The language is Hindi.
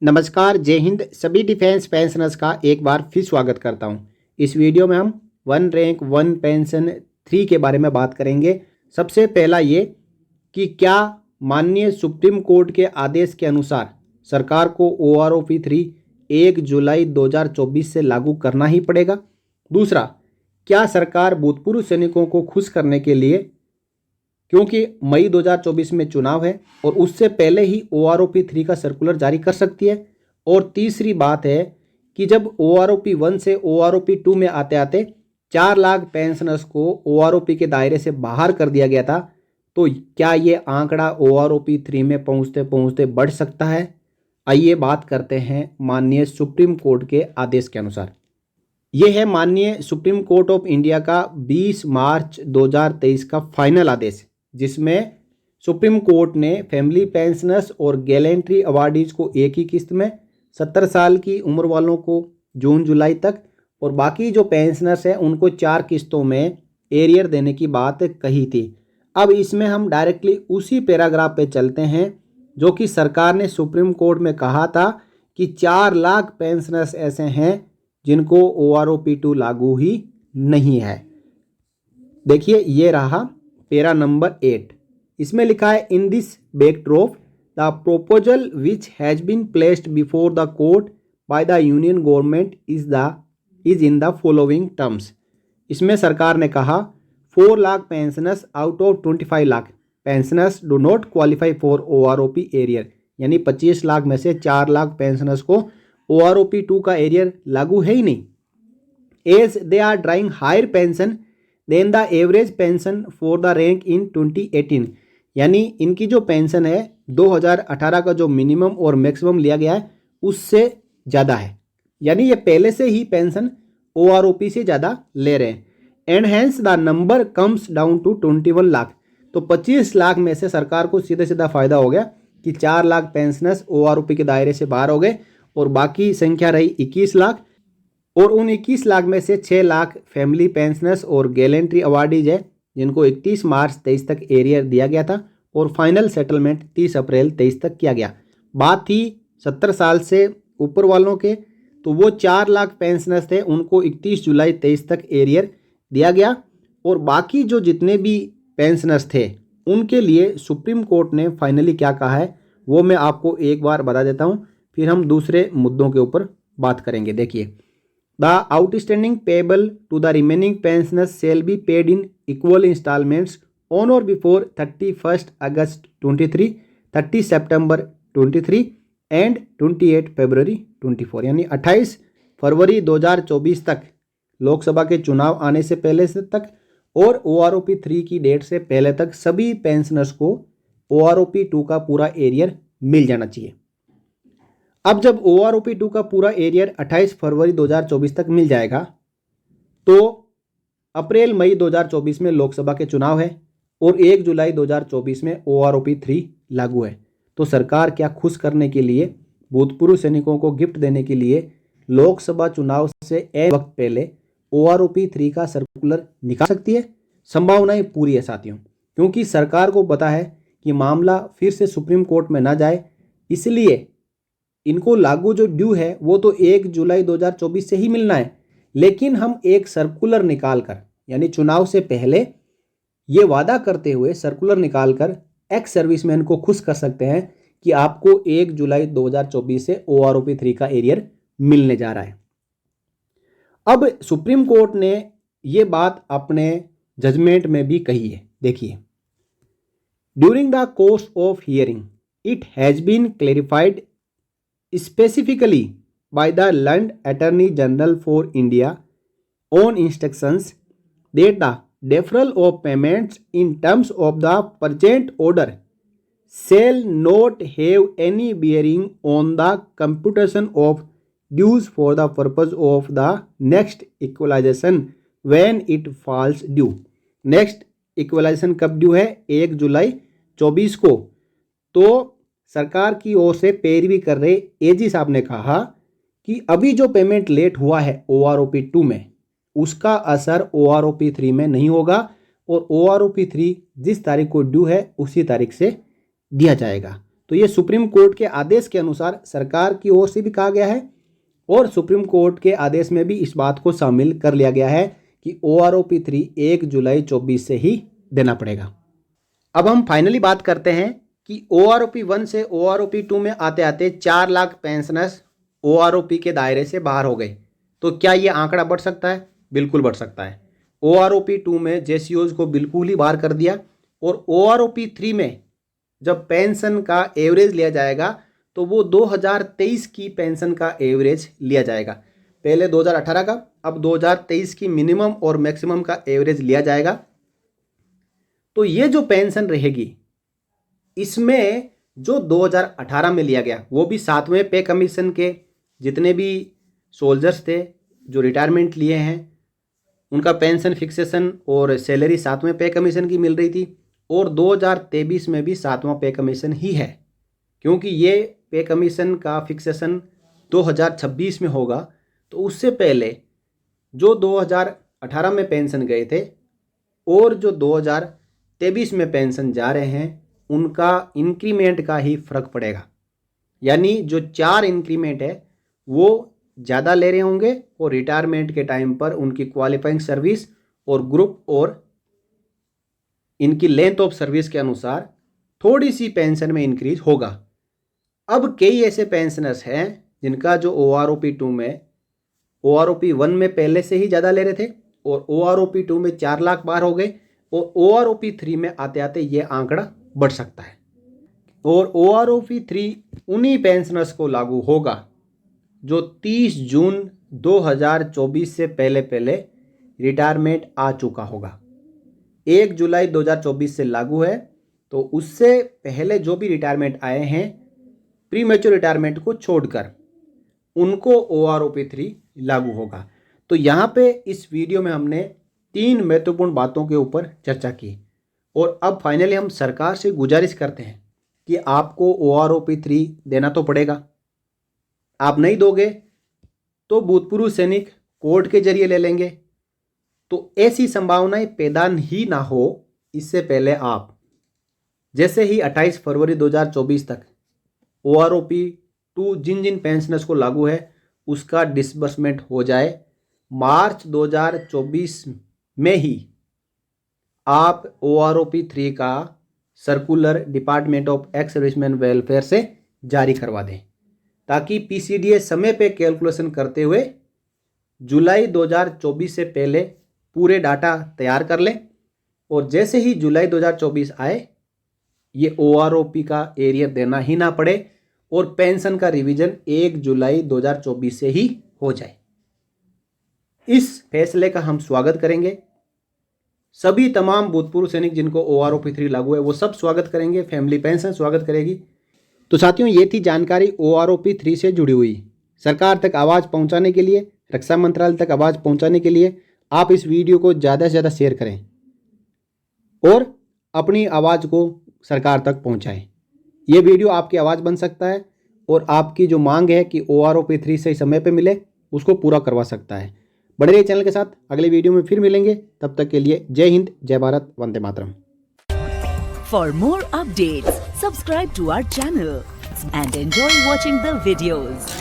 नमस्कार, जय हिंद। सभी डिफेंस पेंशनर्स का एक बार फिर स्वागत करता हूं। इस वीडियो में हम वन रैंक वन पेंशन 3 के बारे में बात करेंगे। सबसे पहला ये कि क्या माननीय सुप्रीम कोर्ट के आदेश के अनुसार सरकार को OROP 3 1 जुलाई 2024 से लागू करना ही पड़ेगा। दूसरा, क्या सरकार भूतपूर्व सैनिकों को खुश करने के लिए, क्योंकि मई 2024 में चुनाव है और उससे पहले ही OROP 3 का सर्कुलर जारी कर सकती है। और तीसरी बात है कि जब OROP 1 से OROP 2 में आते आते 4 लाख पेंशनर्स को OROP के दायरे से बाहर कर दिया गया था, तो क्या ये आंकड़ा OROP 3 में पहुंचते पहुंचते बढ़ सकता है। आइए बात करते हैं माननीय सुप्रीम कोर्ट के आदेश के अनुसार। ये है माननीय सुप्रीम कोर्ट ऑफ इंडिया का 20 मार्च 2023 का फाइनल आदेश, जिसमें सुप्रीम कोर्ट ने फैमिली पेंशनर्स और गैलेंट्री अवार्डीज को एक ही किस्त में, 70 साल की उम्र वालों को जून जुलाई तक और बाकी जो पेंशनर्स हैं उनको 4 किस्तों में एरियर देने की बात कही थी। अब इसमें हम डायरेक्टली उसी पैराग्राफ पे चलते हैं जो कि सरकार ने सुप्रीम कोर्ट में कहा था कि 4 लाख पेंशनर्स ऐसे हैं जिनको OROP 2 लागू ही नहीं है। देखिए, ये रहा पेरा नंबर 8। इसमें लिखा है, in this backdrop the proposal which has been placed before the court by the union government is in the following terms. इसमें सरकार ने कहा 4 lakh pensioners out of 25 lakh pensioners do not qualify for OROP arrear, यानी 25 लाख में से 4 लाख पेंशनर्स को OROP 2 का एरियर लागू है ही नहीं। As they are drawing higher pension than the average pension for the rank in 2018, यानी इनकी जो पेंशन है 2018 का जो मिनिमम और मैक्सिमम लिया गया है उससे ज़्यादा है, यानी ये पहले से ही पेंशन OROP से ज़्यादा ले रहे हैं। And hence the number comes down to 21 lakh, तो 25 लाख में से सरकार को सीधा सीधा फायदा हो गया कि 4 लाख पेंशनर्स OROP के दायरे से बाहर हो गए और बाकी संख्या रही 21 लाख। और उन 21 लाख में से 6 लाख फैमिली पेंशनर्स और गैलेंट्री अवार्डीज है जिनको 31 मार्च 23 तक एरियर दिया गया था और फाइनल सेटलमेंट 30 अप्रैल 23 तक किया गया। बात थी 70 साल से ऊपर वालों के, तो वो 4 लाख पेंशनर्स थे, उनको 31 जुलाई 23 तक एरियर दिया गया। और बाकी जो जितने भी पेंशनर्स थे उनके लिए सुप्रीम कोर्ट ने फाइनली क्या कहा है वो मैं आपको एक बार बता देता हूँ, फिर हम दूसरे मुद्दों के ऊपर बात करेंगे। देखिए, The outstanding payable to the remaining pensioners shall be paid in equal installments on or before 31st August 23, 30 September 23 and 28 February 24, यानी 28 फरवरी 2024 तक, लोकसभा के चुनाव आने से पहले से तक और OROP 3 की डेट से पहले तक सभी पेंशनर्स को OROP 2 का पूरा एरियर मिल जाना चाहिए। अब जब OROP 2 का पूरा एरियर 28 फरवरी 2024 तक मिल जाएगा तो अप्रैल मई 2024 में लोकसभा के चुनाव है और 1 जुलाई 2024 में OROP 3 लागू है। तो सरकार क्या खुश करने के लिए, भूतपूर्व सैनिकों को गिफ्ट देने के लिए लोकसभा चुनाव से एक वक्त पहले OROP 3 का सर्कुलर निकाल सकती है? संभावनाएं पूरी है साथियों, क्योंकि सरकार को पता है कि मामला फिर से सुप्रीम कोर्ट में ना जाए, इसलिए इनको लागू जो ड्यू है वो तो 1 जुलाई 2024 से ही मिलना है, लेकिन हम एक सर्कुलर निकाल कर, यानी चुनाव से पहले ये वादा करते हुए सर्कुलर निकाल कर एक्स सर्विसमैन को खुश कर सकते हैं कि आपको 1 जुलाई 2024 से OROP 3 का एरियर मिलने जा रहा है। अब सुप्रीम कोर्ट ने ये बात अपने जजमेंट में भी कही है। देखिए, during the course of hearing it has been clarified specifically by the Land Attorney General for India on instructions that the deferral of payments in terms of the present order shall not have any bearing on the computation of dues for the purpose of the next equalization when it falls due। Next equalisation कब ड्यू है? 1 जुलाई 24 को। तो सरकार की ओर से पैरवी कर रहे एजी साहब ने कहा कि अभी जो पेमेंट लेट हुआ है OROP 2 में, उसका असर OROP 3 में नहीं होगा और OROP 3 जिस तारीख को ड्यू है उसी तारीख से दिया जाएगा। तो ये सुप्रीम कोर्ट के आदेश के अनुसार सरकार की ओर से भी कहा गया है और सुप्रीम कोर्ट के आदेश में भी इस बात को शामिल कर लिया गया है कि OROP 3 1 जुलाई 24 से ही देना पड़ेगा। अब हम फाइनली बात करते हैं कि OROP 1 से OROP 2 में आते आते 4 लाख पेंशनर्स OROP के दायरे से बाहर हो गए। तो क्या ये आंकड़ा बढ़ सकता है? बिल्कुल बढ़ सकता है। OROP 2 में JCOs को बिल्कुल ही बाहर कर दिया और OROP 3 में जब पेंशन का एवरेज लिया जाएगा तो वो 2023 की पेंशन का एवरेज लिया जाएगा। पहले 2018 का, अब 2023 की मिनिमम और मैक्सिमम का एवरेज लिया जाएगा। तो ये जो पेंशन रहेगी इसमें जो 2018 में लिया गया वो भी 7वें पे कमीशन के जितने भी सोल्जर्स थे जो रिटायरमेंट लिए हैं उनका पेंशन फिक्सेशन और सैलरी 7वें पे कमीशन की मिल रही थी और 2023 में भी 7वां पे कमीशन ही है, क्योंकि ये पे कमीशन का फिक्सेशन 2026 में होगा। तो उससे पहले जो 2018 में पेंशन गए थे और जो 2023 में पेंशन जा रहे हैं उनका इंक्रीमेंट का ही फर्क पड़ेगा। यानी जो 4 इंक्रीमेंट है वो ज़्यादा ले रहे होंगे और रिटायरमेंट के टाइम पर उनकी क्वालिफाइंग सर्विस और ग्रुप और इनकी लेंथ ऑफ सर्विस के अनुसार थोड़ी सी पेंशन में इंक्रीज होगा। अब कई ऐसे पेंशनर्स हैं जिनका जो OROP 2 में OROP 1 में पहले से ही ज़्यादा ले रहे थे और OROP 2 में 4 लाख बाहर हो गए और OROP 3 में आते आते ये आंकड़ा बढ़ सकता है। और OROP 3 उन्हीं पेंशनर्स को लागू होगा जो 30 जून 2024 से पहले पहले रिटायरमेंट आ चुका होगा। 1 जुलाई 2024 से लागू है, तो उससे पहले जो भी रिटायरमेंट आए हैं प्री मैच्योर रिटायरमेंट को छोड़कर उनको OROP 3 लागू होगा। तो यहाँ पे इस वीडियो में हमने 3 महत्वपूर्ण बातों के ऊपर चर्चा की और अब फाइनली हम सरकार से गुजारिश करते हैं कि आपको OROP 3 देना तो पड़ेगा। आप नहीं दोगे तो भूतपूर्व सैनिक कोर्ट के जरिए ले लेंगे। तो ऐसी संभावनाएं पैदा ही ना हो इससे पहले आप जैसे ही 28 फरवरी 2024 तक OROP 2 जिन जिन पेंशनर्स को लागू है उसका डिसबर्समेंट हो जाए, मार्च 2024 में ही आप OROP 3 का circular department of ex serviceman welfare से जारी करवा दें, ताकि PCDA समय पे कैलकुलेशन करते हुए जुलाई 2024 से पहले पूरे डाटा तैयार कर लें और जैसे ही जुलाई 2024 आए ये OROP का एरियर देना ही ना पड़े और पेंशन का रिवीजन 1 जुलाई 2024 से ही हो जाए। इस फैसले का हम स्वागत करेंगे। सभी तमाम भूतपूर्व सैनिक जिनको OROP 3 लागू है वो सब स्वागत करेंगे, फैमिली पेंशन स्वागत करेगी। तो साथियों ये थी जानकारी OROP 3 से जुड़ी हुई। सरकार तक आवाज़ पहुंचाने के लिए, रक्षा मंत्रालय तक आवाज़ पहुंचाने के लिए आप इस वीडियो को ज़्यादा से ज़्यादा शेयर करें और अपनी आवाज़ को सरकार तक पहुंचाएं। ये वीडियो आपकी आवाज़ बन सकता है और आपकी जो मांग है कि OROP 3 सही समय पे मिले उसको पूरा करवा सकता है। बने रहिए चैनल के साथ, अगले वीडियो में फिर मिलेंगे। तब तक के लिए जय हिंद, जय Bharat, Vande Mataram. For more updates, subscribe to our channel and enjoy watching the videos.